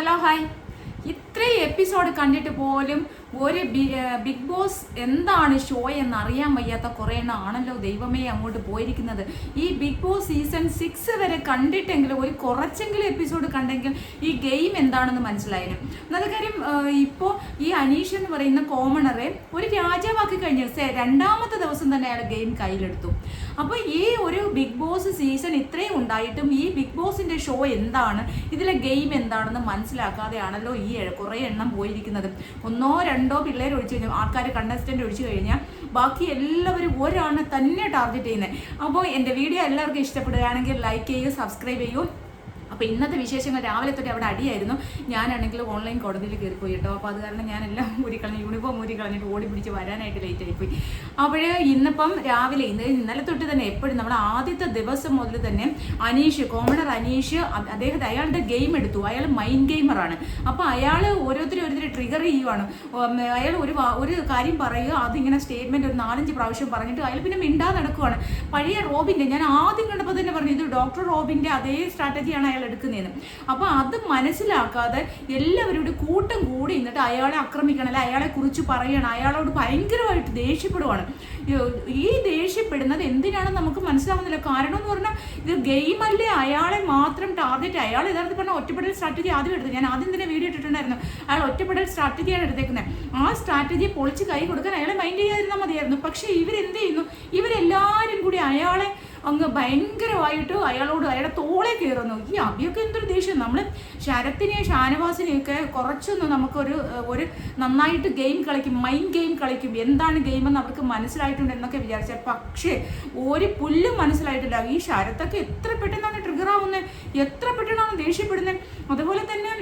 Hello hi. ഇത്രയും episode കണ്ടിട്ട് പോലും ഒരു ബിഗ് ബോസ് എന്താണ് ഷോ എന്നറിയാൻ വയ്യാത്ത കുറേ എണ്ണമാണല്ലോ ദൈവമേ അങ്ങോട്ട് പോയിരിക്കുന്നത്. ഈ ബിഗ് ബോസ് സീസൺ 6 വരെ കണ്ടിട്ടെങ്കിലും ഒരു കുറച്ചെങ്കിലും എപ്പിസോഡ് കണ്ടെങ്കിൽ ഈ ഗെയിം എന്താണെന്ന് മനസ്സിലായിരുന്നു. ഒന്നാമത്തെ കാര്യം, ഇപ്പോൾ ഈ അനീഷ് എന്ന് പറയുന്ന കോമണറെ ഒരു രാജാവാക്കി കഴിഞ്ഞ രണ്ടാമത്തെ ദിവസം തന്നെ അയാൾ ഗെയിം കയ്യിലെടുത്തു. അപ്പോൾ ഈ ഒരു ബിഗ് ബോസ് സീസൺ ഇത്രയും ഉണ്ടായിട്ടും ഈ ബിഗ് ബോസിന്റെ ഷോ എന്താണ്, ഇതിലെ ഗെയിം എന്താണെന്ന് മനസ്സിലാക്കാതെയാണല്ലോ ഈ കുറേ എണ്ണം പോയിരിക്കുന്നത്. ഒന്നോ രണ്ടോ പിള്ളേർ ഒഴിച്ചു കഴിഞ്ഞാൽ, ആൾക്കാർ കണ്ടസ്റ്റന്റ് ഒഴിച്ചു കഴിഞ്ഞാൽ ബാക്കി എല്ലാവരും ഒരാളെ തന്നെ ടാർഗറ്റ് ചെയ്യുന്നത്. അപ്പോൾ എൻ്റെ വീഡിയോ എല്ലാവർക്കും ഇഷ്ടപ്പെടുകയാണെങ്കിൽ ലൈക്ക് ചെയ്യൂ, സബ്സ്ക്രൈബ് ചെയ്യൂ. അപ്പോൾ ഇന്നത്തെ വിശേഷങ്ങൾ രാവിലെ തൊട്ട് അവിടെ അടിയായിരുന്നു. ഞാനാണെങ്കിൽ ഓൺലൈൻ കോടതിയിൽ കയറിപ്പോയി കേട്ടോ. അപ്പോൾ അത് കാരണം ഞാനെല്ലാം ഊരിക്കളഞ്ഞ്, യൂണിഫോം ഊരിക്കളഞ്ഞിട്ട് ഓടി പിടിച്ച് വരാനായിട്ട് ലേറ്റ് ആയിപ്പോയി. അപ്പോൾ ഇന്നിപ്പം രാവിലെ ഇന്നലെ തൊട്ട് തന്നെ എപ്പോഴും നമ്മൾ ആദ്യത്തെ ദിവസം മുതൽ തന്നെ അനീഷ്, കോമണർ അനീഷ്, അദ്ദേഹത്തെ അയാളുടെ ഗെയിം എടുത്തു. അയാൾ മൈൻഡ് ഗെയിമറാണ്. അപ്പോൾ അയാൾ ഓരോരുത്തർ ട്രിഗർ ചെയ്യുവാണ്. അയാൾ ഒരു കാര്യം പറയുക, അതിങ്ങനെ സ്റ്റേറ്റ്മെൻറ്റ് ഒരു 4-5 പ്രാവശ്യം പറഞ്ഞിട്ട് അയാൾ പിന്നെ മിണ്ടാതെ നടക്കുവാണ്. പഴയ റോബിൻ്റെ, ഞാൻ ആദ്യം കണ്ടപ്പോൾ തന്നെ പറഞ്ഞു ഇത് ഡോക്ടർ റോബിൻ്റെ അതേ സ്ട്രാറ്റജിയാണ് അയാൾ എടുക്കുന്നതെന്ന്. അപ്പോൾ അത് മനസ്സിലാക്കാതെ എല്ലാവരും കൂടി കൂട്ടം കൂടി എന്നിട്ട് അയാളെ ആക്രമിക്കണം, അല്ലെ അയാളെ കുറിച്ച് പറയണം, അയാളോട് ഭയങ്കരമായിട്ട് ദേഷ്യപ്പെടുവാണ്. ഈ ദേഷ്യപ്പെടുന്നത് എന്തിനാണെന്ന് നമുക്ക് മനസ്സിലാവുന്നില്ല. കാരണം എന്ന് പറഞ്ഞാൽ ഇത് ഗെയിമല്ലേ, അയാളെ മാത്രം ടാർഗറ്റ്. അയാൾ യഥാർത്ഥത്തിൽ പറഞ്ഞാൽ ഒറ്റപ്പെടൽ സ്ട്രാറ്റജി ആദ്യം എടുത്തത്. ഞാൻ ആദ്യം തന്നെ വീഡിയോ ഇട്ടിട്ടുണ്ടായിരുന്നു. അയാൾ ഒറ്റപ്പെടൽ സ്ട്രാറ്റജിയാണ് എടുത്തേക്കുന്നത്. ആ സ്ട്രാറ്റജി പൊളിച്ച് കൈ കൊടുക്കാൻ അയാളെ മൈൻഡ് ചെയ്യാതിരുന്നാൽ മതിയായിരുന്നു. പക്ഷേ ഇവരെന്ത് ചെയ്യുന്നു, ഇവരെല്ലാവരും കൂടി അയാളെ അങ്ങ് ഭയങ്കരമായിട്ട് അയാളോട് അയാളുടെ തോളെ കയറുന്നു. ഈ അഭിയൊക്കെ എന്തൊരു ദേഷ്യം. നമ്മൾ ശരത്തിനെയും ഷാനവാസിനെയൊക്കെ കുറച്ചൊന്ന് നമുക്കൊരു നന്നായിട്ട് ഗെയിം കളിക്കും, മൈൻഡ് ഗെയിം കളിക്കും, എന്താണ് ഗെയിമെന്ന് അവർക്ക് മനസ്സിലായിട്ടുണ്ട് എന്നൊക്കെ വിചാരിച്ച. പക്ഷേ ഒരു പുല്ലും മനസ്സിലായിട്ടില്ല. ഈ ശരത്തൊക്കെ എത്ര പെട്ടെന്നാണ് ട്രിഗർ ആവുന്നത്, എത്ര പെട്ടെന്നാണ് ദേഷ്യപ്പെടുന്നത്. അതുപോലെ തന്നെ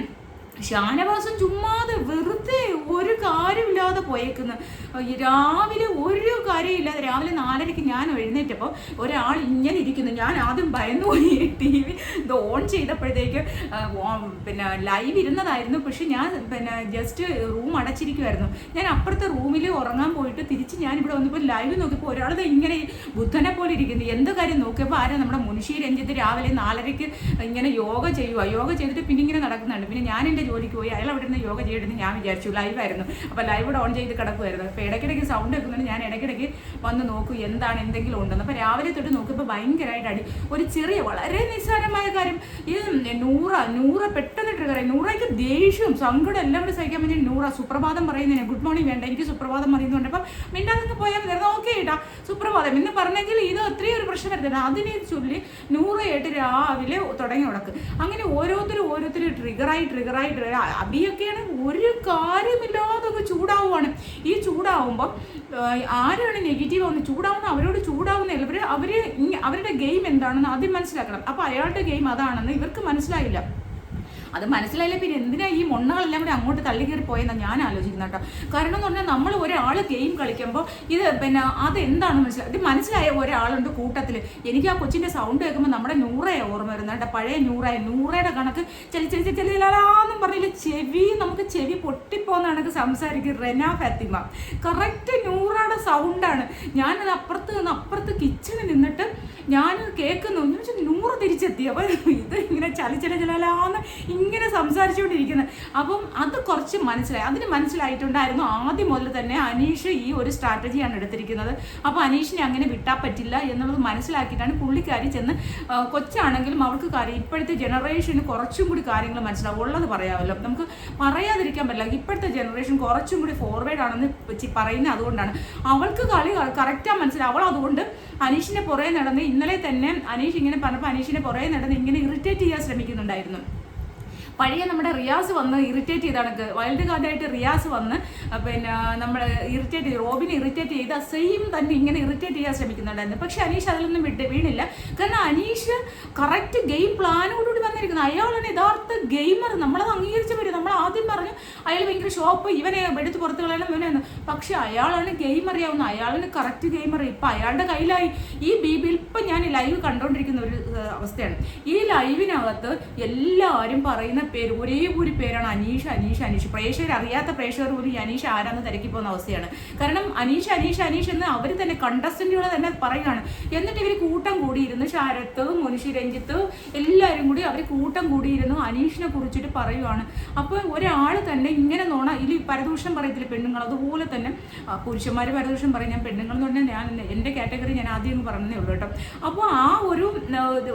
ഷാനവാസം ചുമ്മാതെ വെറുതെ ഒരു കാര്യമില്ലാതെ പോയേക്കുന്നു. രാവിലെ ഒരു കാര്യമില്ലാതെ രാവിലെ 4:30 ഞാൻ എഴുന്നേറ്റപ്പോൾ ഒരാൾ ഇങ്ങനെ ഇരിക്കുന്നു. ഞാൻ ആദ്യം ഭയന്നു പോയി. TV ഇത് ഓൺ ചെയ്തപ്പോഴത്തേക്ക് പിന്നെ ലൈവ് ഇരുന്നതായിരുന്നു. പക്ഷെ ഞാൻ ജസ്റ്റ് റൂം അടച്ചിരിക്കുമായിരുന്നു. ഞാൻ അപ്പുറത്തെ റൂമിൽ ഉറങ്ങാൻ പോയിട്ട് തിരിച്ച് ഞാനിവിടെ വന്നപ്പോൾ ലൈവ് നോക്കിയപ്പോൾ ഒരാളത് ഇങ്ങനെ ബുദ്ധനെ പോലെ ഇരിക്കുന്നു. എന്ത് കാര്യം നോക്കിയപ്പോൾ ആരാ, നമ്മുടെ മുൻഷി രഞ്ജിത്ത് രാവിലെ 4:30 ഇങ്ങനെ യോഗ ചെയ്യുക. യോഗ ചെയ്തിട്ട് പിന്നെ ഇങ്ങനെ നടക്കുന്നുണ്ട്. പിന്നെ ഞാൻ എൻ്റെ ജോലിക്ക് പോയി, അയാൾ അവിടെ നിന്ന് യോഗ ചെയ്യണമെന്ന് ഞാൻ വിചാരിച്ചു. ലൈവായിരുന്നു. അപ്പോൾ ലൈവ് ഓൺ ചെയ്ത് കിടക്കുമായിരുന്നു. അപ്പോൾ ഇടയ്ക്കിടയ്ക്ക് സൗണ്ട് വെക്കുന്നുണ്ട്. ഞാൻ ഇടയ്ക്കിടയ്ക്ക് വന്ന് നോക്കും എന്താണ്, എന്തെങ്കിലും ഉണ്ടെന്ന്. അപ്പോൾ രാവിലെ തൊട്ട് നോക്കുമ്പോൾ ഭയങ്കരമായിട്ട് അടി. ഒരു ചെറിയ വളരെ നിസ്സാരമായ കാര്യം, ഈ നൂറ പെട്ടെന്ന് ട്രിഗർ ആയി. നൂറയ്ക്ക് ദേഷ്യവും സങ്കടം എല്ലാം കൂടെ സഹിക്കാൻ വേണ്ടി നൂറ സുപ്രഭാതം പറയുന്നതിന് ഗുഡ് മോർണിംഗ് വേണ്ട, എനിക്ക് സുപ്രഭാതം പറയുന്നുണ്ട്. അപ്പം മിണ്ടാതെ പോയാൽ മതി, ഓക്കെ ഏട്ടാ സുപ്രഭാതം എന്ന് പറഞ്ഞെങ്കിൽ ഇത് അത്രയും ഒരു പ്രശ്നം വരുന്നില്ല. അതിനെ ചൊല്ലി 100 രാവിലെ തുടങ്ങി ഉടക്ക്. അങ്ങനെ ഓരോരുത്തർ ട്രിഗറായി അബിയൊക്കെയാണ് ഒരു കാര്യമില്ലാതൊക്കെ ചൂടാവുകയാണ്. ഈ ചൂടാവുമ്പോൾ ആരാണ് നെഗറ്റീവ് ആവുന്നത്, ചൂടാവുന്ന അവരോട് ചൂടാവുന്നില്ല. അവരുടെ ഗെയിം എന്താണെന്ന് ആദ്യം മനസ്സിലാക്കണം. അപ്പോൾ അയാളുടെ ഗെയിം അതാണെന്ന് ഇവർക്ക് മനസ്സിലായില്ല. അത് മനസ്സിലായില്ല. പിന്നെ എന്തിനാ ഈ മൊണ്ണകളെല്ലാം കൂടി അങ്ങോട്ട് തള്ളി കയറി പോയെന്നാണ് ഞാൻ ആലോചിക്കുന്നത് കേട്ടോ. കാരണം എന്ന് പറഞ്ഞാൽ നമ്മൾ ഒരാൾ ഗെയിം കളിക്കുമ്പോൾ ഇത് അതെന്താണെന്ന് മനസ്സിലായ ഒരാളുണ്ട് കൂട്ടത്തിൽ. എനിക്ക് ആ കൊച്ചിൻ്റെ സൗണ്ട് കേൾക്കുമ്പോൾ നമ്മുടെ നൂറയെ ഓർമ്മ വരുന്നത് കേട്ടോ. പഴയ നൂറയുടെ കണക്ക് ചെലിലാന്നും പറഞ്ഞില്ല, നമുക്ക് ചെവി പൊട്ടിപ്പോകുന്ന കണക്ക് സംസാരിക്കും റെന ഫാത്തിമ. കറക്റ്റ് നൂറയുടെ സൗണ്ടാണ്. ഞാനത് അപ്പുറത്ത് കിച്ചണിൽ നിന്നിട്ട് ഞാൻ കേൾക്കുന്നു. ഞാൻ വെച്ചാൽ 100 തിരിച്ചെത്തി. അപ്പോൾ ഇത് ഇങ്ങനെ ചലിച്ചലാന്ന് ഇങ്ങനെ സംസാരിച്ചുകൊണ്ടിരിക്കുന്നത്. അപ്പം അത് കുറച്ച് മനസ്സിലായി. അതിന് മനസ്സിലായിട്ടുണ്ടായിരുന്നു ആദ്യം മുതൽ തന്നെ അനീഷ് ഈ ഒരു സ്ട്രാറ്റജിയാണ് എടുത്തിരിക്കുന്നത്. അപ്പോൾ അനീഷിനെ അങ്ങനെ വിട്ടാൽ പറ്റില്ല എന്നുള്ളത് മനസ്സിലാക്കിയിട്ടാണ് പുള്ളിക്കാരി ചെന്ന്, കൊച്ചാണെങ്കിലും അവൾക്ക് കാര്യം ഇപ്പോഴത്തെ ജനറേഷന് കുറച്ചും കൂടി കാര്യങ്ങൾ മനസ്സിലാവും. ഉള്ളത് പറയാമല്ലോ, നമുക്ക് പറയാതിരിക്കാൻ പറ്റില്ല. ഇപ്പോഴത്തെ ജനറേഷൻ കുറച്ചും കൂടി ഫോർവേഡ് ആണെന്ന് പറയുന്നത് അതുകൊണ്ടാണ്. അവൾക്ക് കളി കറക്റ്റാണ് മനസ്സിലാവും. അവൾ അതുകൊണ്ട് അനീഷിനെ പുറകെ നടന്ന്, ഇന്നലെ തന്നെ അനീഷ് ഇങ്ങനെ പറഞ്ഞപ്പോൾ അനീഷിനെ പുറകെ നടന്ന് ഇങ്ങനെ ഇറിറ്റേറ്റ് ചെയ്യാൻ ശ്രമിക്കുന്നുണ്ടായിരുന്നു. പഴയ നമ്മുടെ റിയാസ് വന്ന് ഇറിറ്റേറ്റ് ചെയ്താണ്, വൈൽഡ് കാർഡായിട്ട് റിയാസ് വന്ന് നമ്മൾ ഇറിറ്റേറ്റ് ചെയ്ത് റോബിനെ ഇറിറ്റേറ്റ് ചെയ്ത് സെയിം തന്നെ ഇങ്ങനെ ഇറിറ്റേറ്റ് ചെയ്യാൻ ശ്രമിക്കുന്നുണ്ടായിരുന്നു. പക്ഷെ അനീഷ് അതിലൊന്നും വീണില്ല. കാരണം അനീഷ് കറക്റ്റ് ഗെയിം പ്ലാനോടുകൂടി വന്നിരിക്കുന്നത്. അയാളാണ് യഥാർത്ഥ ഗെയിമർ. നമ്മളത് അംഗീകരിച്ച് വരും. നമ്മൾ ആദ്യം പറഞ്ഞു അയാൾ ഭയങ്കര ഷോപ്പ്, ഇവനെ എടുത്ത് പുറത്ത് കളയണം ഇവനെന്ന്. പക്ഷെ അയാളാണ് ഗെയിം അറിയാവുന്ന, അയാളാണ് കറക്റ്റ് ഗെയിമർ. ഇപ്പം അയാളുടെ കയ്യിലായി ഈ ഇപ്പം ഞാൻ ലൈവ് കണ്ടുകൊണ്ടിരിക്കുന്ന ഒരു അവസ്ഥയാണ്. ഈ ലൈവിനകത്ത് എല്ലാവരും പറയുന്ന പേര്, ഒരേ ഒരു പേരാണ് അനീഷ് അനീഷ് അനീഷ്. പ്രേക്ഷകർ അറിയാത്ത പ്രേക്ഷകർ പോലും ഈ അനീഷ് ആരാന്ന് തിരക്കി പോകുന്ന അവസ്ഥയാണ്. കാരണം അനീഷ് അനീഷ് അനീഷ് എന്ന് അവർ തന്നെ കണ്ടസ്റ്റന്റുകൾ തന്നെ പറയുകയാണ്. എന്നിട്ട് ഇവർ കൂട്ടം കൂടിയിരുന്ന് ശരത്ത്, മുനിഷി, രഞ്ജിത്ത് എല്ലാവരും കൂടി അവർ കൂട്ടം കൂടിയിരുന്നു അനീഷിനെ കുറിച്ചിട്ട് പറയുവാണ്. അപ്പോൾ ഒരാൾ തന്നെ ഇങ്ങനെ നോണ ഇതിൽ പരദൂഷണം പറയത്തില്ല പെണ്ണുങ്ങൾ, അതുപോലെ തന്നെ പുരുഷന്മാർ പരദൂഷണം പറയും. ഞാൻ പെണ്ണുങ്ങൾ എന്ന് പറഞ്ഞാൽ ഞാൻ എൻ്റെ കാറ്റഗറി ഞാൻ ആദ്യം പറഞ്ഞതേ ഉള്ളൂ കേട്ടോ. അപ്പോൾ ആ ഒരു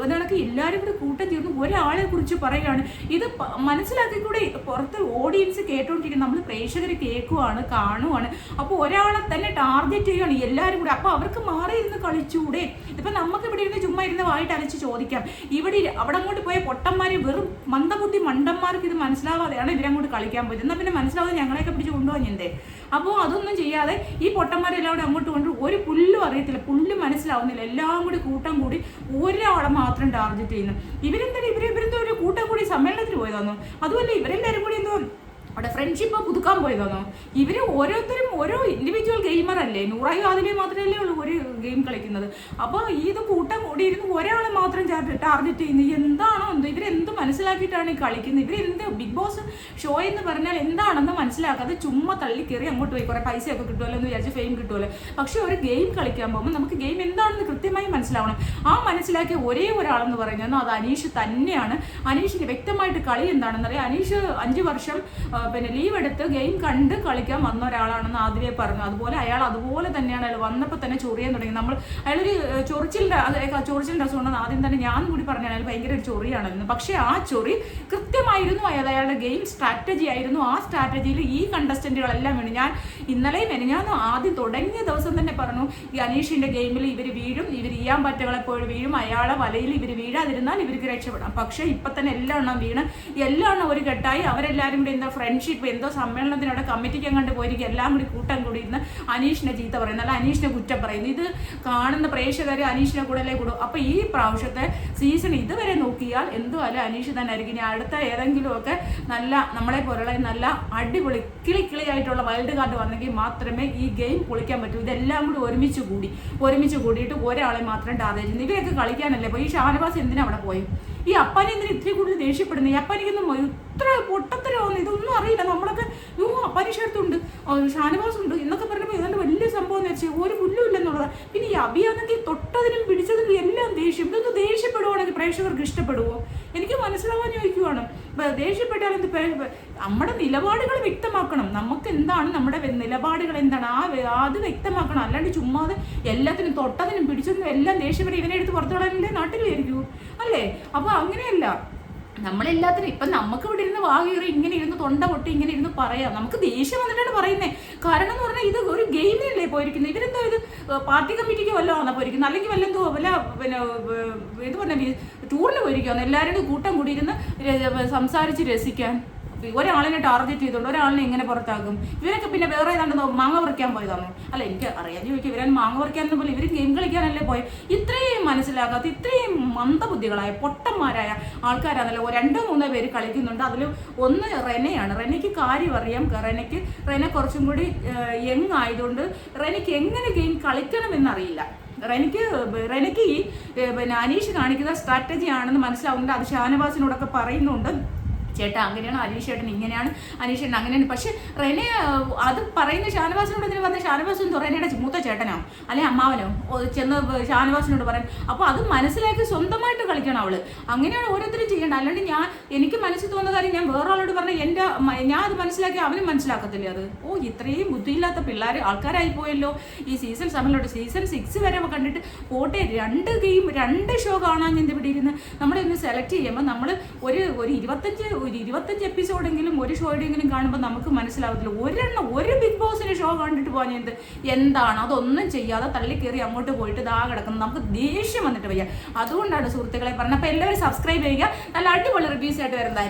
ഇതാണെങ്കിൽ എല്ലാവരും കൂടി കൂട്ടം ചേർന്ന് ഒരാളെ കുറിച്ച് പറയുകയാണ്. ഇത് മനസ്സിലാക്കിക്കൂടെ പുറത്ത് ഓഡിയൻസ് കേട്ടോണ്ടിരിക്കും, നമ്മൾ പ്രേക്ഷകർ കേൾക്കുവാണ്, കാണുവാണ്. അപ്പോൾ ഒരാളെ തന്നെ ടാർഗറ്റ് ചെയ്യുകയാണ് എല്ലാവരും കൂടി. അപ്പോൾ അവർക്ക് മാറി ഇരുന്ന് കളിച്ചൂടെ? ഇപ്പം നമുക്ക് ഇവിടെ ഇരുന്ന് ചുമ്മാ ഇരുന്ന് വായിട്ട് അലച്ച് ചോദിക്കാം. ഇവിടെ അവിടെ അങ്ങോട്ട് പോയ പൊട്ടന്മാരെ വെറും മന്ദബുദ്ധി മണ്ടന്മാർക്ക് ഇത് മനസ്സിലാവാതെയാണ് ഇവരങ്ങോട്ട് കളിക്കാൻ പോയത്. എന്നാൽ പിന്നെ മനസ്സിലാവാതെ ഞങ്ങളെയൊക്കെ പിടിച്ച് കൊണ്ടുപോകാൻ എന്തേ? അപ്പോൾ അതൊന്നും ചെയ്യാതെ ഈ പൊട്ടന്മാരെല്ലാം കൂടെ അങ്ങോട്ട് കൊണ്ട് ഒരു പുല്ലും അറിയത്തില്ല, പുല്ലും മനസ്സിലാവുന്നില്ല. എല്ലാം കൂടി കൂട്ടം കൂടി ഒരാളെ മാത്രം ടാർഗറ്റ് ചെയ്യുന്നു. ഇവരെന്തോ ഒരു കൂട്ടം കൂടി സമ്മേളനത്തിന് പോയതാണോ? അതുമല്ല ഇവരെല്ലാവരും കൂടി എന്തോ അവിടെ ഫ്രണ്ട്ഷിപ്പ് പുതുക്കാൻ പോയതാണോ? ഇവർ ഓരോരുത്തരും ഓരോ ഇൻഡിവിജ്വൽ ഗെയിമർ അല്ലേ? നൂറായും അതിലേ മാത്രമല്ലേ ഉള്ളൂ ഒരു ഗെയിം കളിക്കുന്നത്. അപ്പോൾ ഇത് കൂട്ടം കൂടി ഇരുന്ന് ഒരാളെ മാത്രം ടാർഗറ്റ് ചെയ്യുന്നത് എന്താണോ എന്തോ? ഇവരെന്ത് മനസ്സിലാക്കിയിട്ടാണ് ഈ കളിക്കുന്നത്? ഇവരെന്ത് ബിഗ് ബോസ് ഷോ എന്ന് പറഞ്ഞാൽ എന്താണെന്ന് മനസ്സിലാക്കാതെ ചുമ്മാ തള്ളി കയറി അങ്ങോട്ട് പോയി കുറേ പൈസയൊക്കെ കിട്ടുമല്ലോ എന്ന് വിചാരിച്ച് ഫെയിം കിട്ടുമല്ലോ. പക്ഷെ ഒരു ഗെയിം കളിക്കാൻ പോകുമ്പോൾ നമുക്ക് ഗെയിം എന്താണെന്ന് കൃത്യമായി മനസ്സിലാവണം. ആ മനസ്സിലാക്കിയ ഒരേ ഒരാളെന്ന് പറയുന്നത് അത് അനീഷ് തന്നെയാണ്. അനീഷിന് വ്യക്തമായിട്ട് കളി എന്താണെന്നറിയാം. അനീഷ് 5 വർഷം പിന്നെ ലീവ് എടുത്ത് ഗെയിം കണ്ട് കളിക്കാൻ വന്ന ഒരാളാണെന്ന് ആദ്യമേ പറഞ്ഞു. അതുപോലെ അയാൾ അതുപോലെ തന്നെയാണ്. അയാൾ വന്നപ്പോൾ തന്നെ ചൊറിയാൻ തുടങ്ങി. അയാളൊരു ചൊറിച്ചിലിൻ്റെ അസുഖം ആദ്യം തന്നെ ഞാൻ കൂടി പറഞ്ഞു അയാൾ ഭയങ്കര ഒരു ചൊറിയാണെന്ന്. പക്ഷേ ആ ചൊറി കൃത്യമായിരുന്നു. അയാളുടെ ഗെയിം സ്ട്രാറ്റജി ആയിരുന്നു. ആ സ്ട്രാറ്റജിയിൽ ഈ കണ്ടസ്റ്റന്റുകളെല്ലാം വീണു. ഞാൻ ഇന്നലെയും ഞാൻ ആദ്യം തുടങ്ങിയ ദിവസം തന്നെ പറഞ്ഞു ഈ അനീഷിന്റെ ഗെയിമിൽ ഇവർ വീഴും, ഇവർ ചെയ്യാൻ പറ്റുകളെപ്പോഴും വീഴും, അയാളെ വലയിൽ ഇവർ വീഴാതിരുന്നാൽ ഇവർക്ക് രക്ഷപ്പെടാം. പക്ഷേ ഇപ്പം തന്നെ എല്ലാം എണ്ണം വീണ്, എല്ലാം എണ്ണം ഒരു ഘട്ടമായി. അവരെല്ലാവരും കൂടി എന്താ ഫ്രണ്ട്ഷിപ്പ് എന്തോ സമ്മേളനത്തിനവിടെ കമ്മിറ്റിക്ക് അങ്ങോട്ട് പോയിരിക്കും. എല്ലാം കൂടി കൂട്ടം കൂടി ഇരുന്ന് അനീഷിനെ ചീത്ത പറയുന്നു, അല്ല അനീഷിനെ കുറ്റം പറയുന്നു. ഇത് കാണുന്ന പ്രേക്ഷകർ അനീഷിനെ കൂടലേ കൂടും. അപ്പോൾ ഈ പ്രാവശ്യത്തെ സീസൺ ഇതുവരെ നോക്കിയാൽ എന്തുമല്ല അനീഷ് തന്നെ ആയിരിക്കും. ഇനി അടുത്ത ഏതെങ്കിലുമൊക്കെ നല്ല നമ്മളെ പോലുള്ള നല്ല അടിപൊളി കിളിയായിട്ടുള്ള വൈൽഡ് കാർഡ് വന്നെങ്കിൽ മാത്രമേ ഈ ഗെയിം പൊളിക്കാൻ പറ്റൂ. ഇതെല്ലാം കൂടി ഒരുമിച്ച് കൂടിയിട്ട് ഒരാളെ മാത്രം ടാർഗറ്റ് ചെയ്യുന്നു. ഇവരൊക്കെ കളിക്കാനല്ലേ? അപ്പോൾ ഈ ഷാനവാസ് എന്തിനാ അവിടെ പോയി? ഈ അപ്പാനെ എന്തിനാ ഇത്തിരി കൂടുതൽ ദേഷ്യപ്പെടുന്നത്? ഈ അപ്പാനിക്കൊന്നും ഇത്ര പൊട്ടത്തരമാവുന്നു, ഇതൊന്നും അറിയില്ല. നമ്മളൊക്കെ പരീക്ഷടുത്തുണ്ട്, ഷാനവാസ് ഉണ്ട് എന്നൊക്കെ പറഞ്ഞപ്പോൾ ഏതാണ്ട് വലിയ സംഭവം എന്ന് വെച്ചാൽ ഒരു പുല്ലും ഇല്ലെന്നുള്ളതാണ്. പിന്നെ ഈ അഭിയാണെങ്കിൽ തൊട്ടതിനും പിടിച്ചതിനും എല്ലാം ദേഷ്യം. ഇതൊന്ന് ദേഷ്യപ്പെടുവാണെങ്കിൽ പ്രേക്ഷകർക്ക് ഇഷ്ടപ്പെടുവോ? എനിക്ക് മനസ്സിലാവാൻ ചോദിക്കുവാണ്. ദേഷ്യപ്പെട്ടാൽ നമ്മുടെ നിലപാടുകൾ വ്യക്തമാക്കണം. നമുക്ക് എന്താണ് നമ്മുടെ നിലപാടുകൾ എന്താണ് അത് വ്യക്തമാക്കണം. അല്ലാണ്ട് ചുമ്മാതെ എല്ലാത്തിനും തൊട്ടതിനും പിടിച്ചതിനും എല്ലാം ദേഷ്യപ്പെട്ട് ഇവനെ എടുത്ത് പുറത്തു കളയാനല്ലേ നാട്ടിലായിരിക്കൂ അല്ലേ? അപ്പോൾ അങ്ങനെയല്ല. നമ്മളെല്ലാത്തിനും ഇപ്പം നമുക്ക് ഇവിടെ ഇരുന്ന് വാകേറി ഇങ്ങനെ ഇരുന്ന് തൊണ്ട പൊട്ടി ഇങ്ങനെ ഇരുന്ന് പറയാം. നമുക്ക് ദേഷ്യം വന്നിട്ടാണ് പറയുന്നത്. കാരണം എന്ന് പറഞ്ഞാൽ ഇത് ഒരു ഗെയിമിനല്ലേ പോയിരിക്കുന്നത്. ഇവരെന്തോ ഇത് പാർട്ടി കമ്മിറ്റിക്ക് വല്ലതും ആണോ പോയിരിക്കുന്നത്? അല്ലെങ്കിൽ വല്ലെന്തോ പിന്നെ ഇത് പറഞ്ഞ ടൂറിന് പോയിരിക്കുവാണ്. എല്ലാവരും കൂട്ടം കൂടി ഇരുന്ന് സംസാരിച്ച് രസിക്കാൻ. ഒരാളിനെ ടാർഗറ്റ് ചെയ്തുകൊണ്ട് ഒരാളിനെ എങ്ങനെ പുറത്താക്കും? ഇവരൊക്കെ പിന്നെ വേറെ ഏതാണ്ട് മാങ്ങ പറിക്കാൻ പോയതാണോ? അല്ല എനിക്ക് അറിയാൻ ചോദിക്കും. ഇവരെ മാങ്ങ പറിക്കാനൊന്നും പോലെ ഇവർ ഗെയിം കളിക്കാനല്ലേ പോയത്? ഇത്രയും മനസ്സിലാക്കാത്ത ഇത്രയും മന്ദബുദ്ധികളായ പൊട്ടന്മാരായ ആൾക്കാരാണല്ലോ 2-3 പേര് കളിക്കുന്നുണ്ട്. അതിൽ ഒന്ന് റെനയാണ്. റെനയ്ക്ക് കാര്യം അറിയാം. റെന കുറച്ചും കൂടി യങ് ആയതുകൊണ്ട് റെനയ്ക്ക് എങ്ങനെ ഗെയിം കളിക്കണമെന്നറിയില്ല. റെനയ്ക്ക് ഈ പിന്നെ അനീഷ് കാണിക്കുന്ന സ്ട്രാറ്റജി ആണെന്ന് മനസ്സിലാവുന്നുണ്ട്. അത് ഷാനവാസിനോടൊക്കെ പറയുന്നുണ്ട്. ചേട്ടാ അങ്ങനെയാണ്, അനീഷ് ചേട്ടൻ ഇങ്ങനെയാണ്, അനീഷ് ചേട്ടൻ അങ്ങനെയാണ്. പക്ഷെ റെനെ അത് പറയുന്ന ഷാനവാസിനോട് ഇതിന് പറഞ്ഞ ഷാനവാസ് എന്തോ റെനയുടെ മൂത്ത ചേട്ടനോ അല്ലെ അമ്മാവനോ ചെന്ന് ഷാനവാസിനോട് പറയും. അപ്പോൾ അത് മനസ്സിലാക്കി സ്വന്തമായിട്ട് കളിക്കണം അവള്. അങ്ങനെയാണ് ഓരോരുത്തരും ചെയ്യേണ്ടത്. അല്ലാണ്ട് എനിക്ക് മനസ്സിൽ തോന്നുന്ന കാര്യം ഞാൻ വേറെ ആളോട് പറഞ്ഞാൽ ഞാൻ അത് മനസ്സിലാക്കി അവനും മനസ്സിലാക്കത്തില്ലേ അത്? ഇത്രയും ബുദ്ധിയില്ലാത്ത പിള്ളേർ ആൾക്കാരായി പോയല്ലോ ഈ സീസൺ 7 സീസൺ 6 വരെ കണ്ടിട്ട് പോട്ടെ. 2 ഷോ കാണാൻ ഇവിടെ ഇരുന്ന് നമ്മളൊന്ന് സെലക്ട് ചെയ്യുമ്പോൾ നമ്മൾ ഒരു 25 എപ്പിസോഡെങ്കിലും ഒരു ഷോയുടെയെങ്കിലും കാണുമ്പോൾ നമുക്ക് മനസ്സിലാവത്തില്ല. ഒരു ബിഗ് ബോസിന്റെ ഷോ കണ്ടിട്ട് പോകാൻ എന്താണ്? അതൊന്നും ചെയ്യാതെ തള്ളിക്കേറി അങ്ങോട്ട് പോയിട്ട് കിടക്കുന്നത്. നമുക്ക് ദേഷ്യം വന്നിട്ട് വയ്യ. അതുകൊണ്ടാണ് സുഹൃത്തുക്കളെ പറഞ്ഞത്. അപ്പോൾ എല്ലാവരും സബ്സ്ക്രൈബ് ചെയ്യുക. നല്ല അടിപൊളി റിവ്യൂസ് ആയിട്ട് വരുന്നതായിരിക്കും.